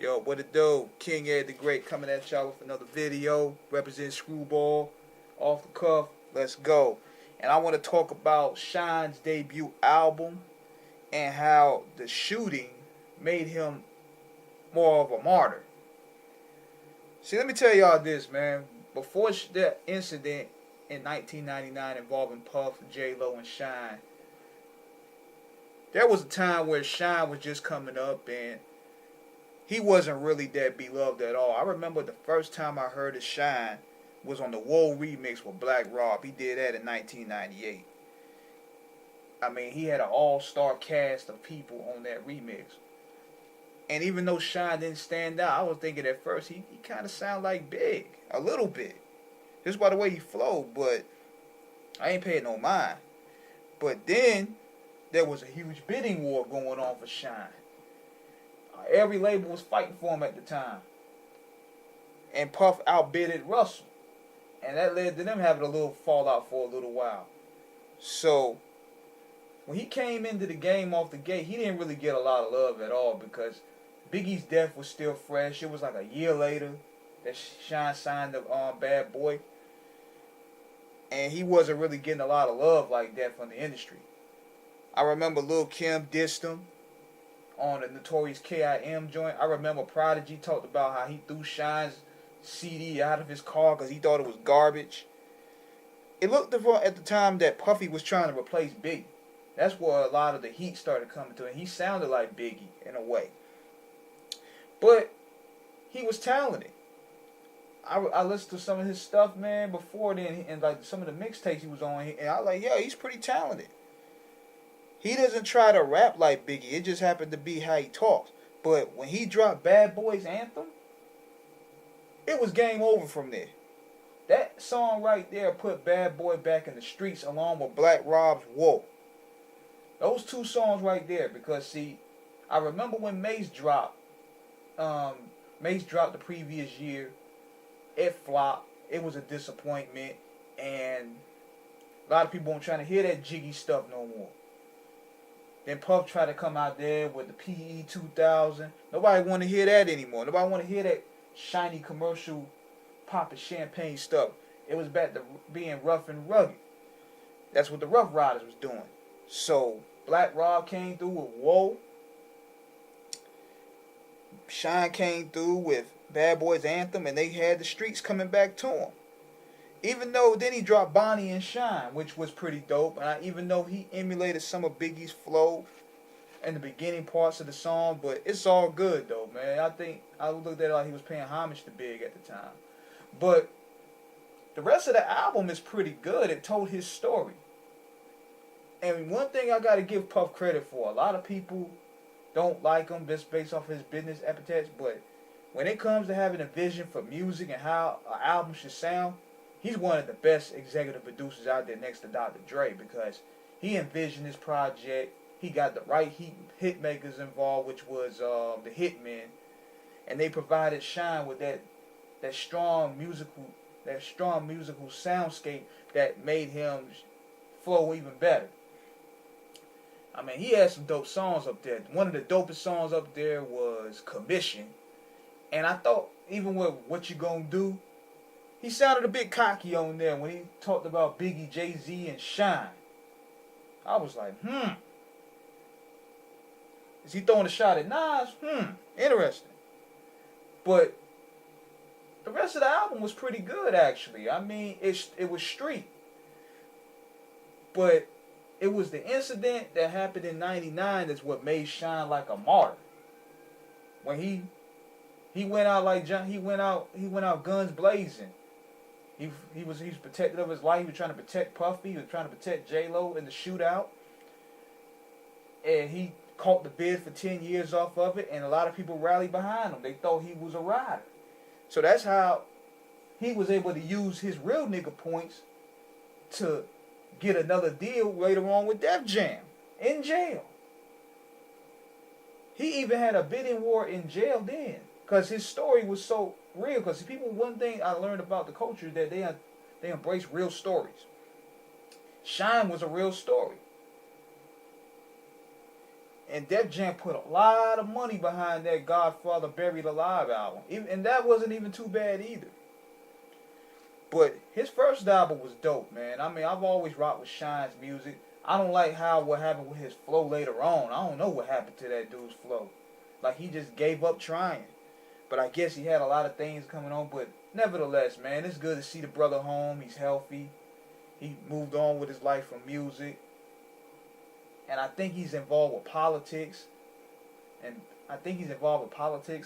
Yo, what it do? King Ed the Great coming at y'all with another video. Represent Screwball. Off the cuff. Let's go. And I want to talk about Shyne's debut album and how the shooting made him more of a martyr. See, let me tell y'all this, man. Before that incident in 1999 involving Puff, J-Lo, and Shyne, there was a time where Shyne was just coming up and he wasn't really that beloved at all. I remember the first time I heard of Shyne was on the Whoa remix with Black Rob. He did that in 1998. I mean, he had an all-star cast of people on that remix. And even though Shyne didn't stand out, I was thinking at first he kind of sounded like Big. A little bit. Just by the way he flowed, but I ain't paying no mind. But then there was a huge bidding war going on for Shyne. Every label was fighting for him at the time. And Puff outbidded Russell. And that led to them having a little fallout for a little while. So, when he came into the game off the gate, he didn't really get a lot of love at all because Biggie's death was still fresh. It was like a year later that Shyne signed the Bad Boy. And he wasn't really getting a lot of love like that from the industry. I remember Lil' Kim dissed him on the Notorious K.I.M. joint. I remember Prodigy talked about how he threw Shyne's CD out of his car because he thought it was garbage. It looked at the time that Puffy was trying to replace Biggie. That's where a lot of the heat started coming to him. He sounded like Biggie in a way. But he was talented. I listened to some of his stuff, man, before then, and like some of the mixtapes he was on, and I was like, yeah, he's pretty talented. He doesn't try to rap like Biggie. It just happened to be how he talks. But when he dropped Bad Boy's Anthem, it was game over from there. That song right there put Bad Boy back in the streets along with Black Rob's Whoa. Those two songs right there, because see, I remember when Mace dropped the previous year. It flopped. It was a disappointment, and a lot of people weren't trying to hear that jiggy stuff no more. Then Puff tried to come out there with the PE 2000. Nobody want to hear that anymore. Nobody want to hear that shiny commercial popping champagne stuff. It was back to being rough and rugged. That's what the Rough Riders was doing. So Black Rob came through with Whoa. Shyne came through with Bad Boys Anthem, and they had the streets coming back to him. Even though then he dropped Bonnie and Shyne, which was pretty dope. And even though he emulated some of Biggie's flow in the beginning parts of the song, but it's all good though, man. I think I looked at it like he was paying homage to Big at the time. But the rest of the album is pretty good. It told his story. And one thing I gotta give Puff credit for, a lot of people don't like him just based off his business epithets, but when it comes to having a vision for music and how an album should sound, he's one of the best executive producers out there next to Dr. Dre because he envisioned this project. He got the right hit makers involved, which was the Hitmen, and they provided Shyne with that strong musical soundscape that made him flow even better. I mean, he had some dope songs up there. One of the dopest songs up there was Commission, and I thought even with What You Gonna Do, he sounded a bit cocky on there when he talked about Biggie, Jay-Z, and Shyne. I was like, Is he throwing a shot at Nas? Interesting. But the rest of the album was pretty good, actually. I mean, it was street. But it was the incident that happened in '99 that's what made Shyne like a martyr. When he went out like John, he went out guns blazing. He was protective of his life. He was trying to protect Puffy. He was trying to protect J-Lo in the shootout. And he caught the bid for 10 years off of it, and a lot of people rallied behind him. They thought he was a rider. So that's how he was able to use his real nigga points to get another deal later on with Def Jam in jail. He even had a bidding war in jail then because his story was so real. Because people, one thing I learned about the culture is that they embrace real stories. Shyne was a real story. And Def Jam put a lot of money behind that Godfather Buried Alive album. And that wasn't even too bad either. But his first album was dope, man. I mean, I've always rocked with Shyne's music. I don't like what happened with his flow later on. I don't know what happened to that dude's flow. Like, he just gave up trying. But I guess he had a lot of things coming on. But nevertheless, man, it's good to see the brother home. He's healthy. He moved on with his life from music. And I think he's involved with politics.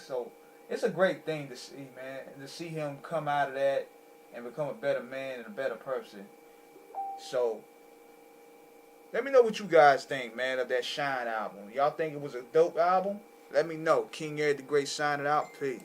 So it's a great thing to see, man. To see him come out of that and become a better man and a better person. So, let me know what you guys think, man, of that Shyne album. Y'all think it was a dope album? Let me know. King Eric the Great signing out. Peace.